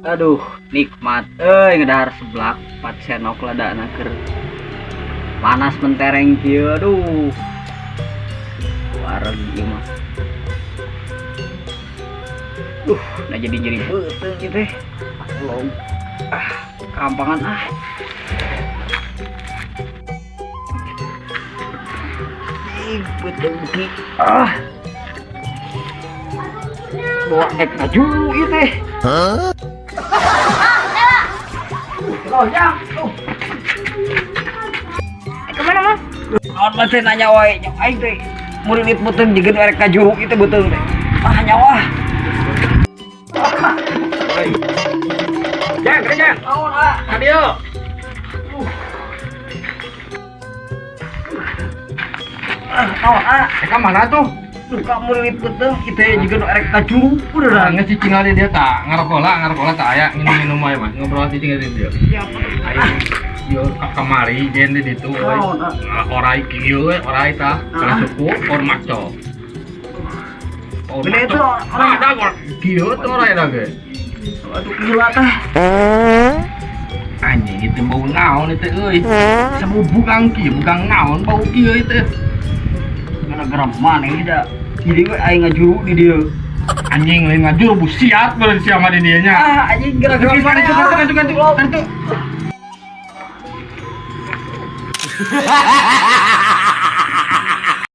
Aduh, nikmat. Ngedahar seblak 4 sendok ladana keur. Panas mentereng kieu. Aduh. Wareg ieu mah. Nah jadi beuteung ieu teh. Belum. Kampangan Beuteung ki. Bawa ek maju ieu teh. Oh ya. Kemana mas? Naon mah teh nanya wae nya aing teh. Murid beuteung jigeun erek ka juru ieu teh beuteung teh. Nyawa. Jang. Naon Adio. Naon Eka mana tuh? Suka murid beuteung ieu teh jigeun erek ka juru. Udah ngecicing ali dia tak ngarokola tak aya minum aja mas ngobrol cicing ali dia. Siapa? Ayo yo kamari dia di ditu orai kieu orai tah kana suku or maco. Beda itu orang ada kieu tuh orai da ge. aduh gila teh. Anjing itu bau naon itu euy. Sabu bugang naon bau kieu itu. Gara-gara mana ini dah. Jadi gue aing ngajuru di dia. Anjing lain ngajur busiat beureun sia mah di dieu nya. Anjing gara-gara mana? Kantu.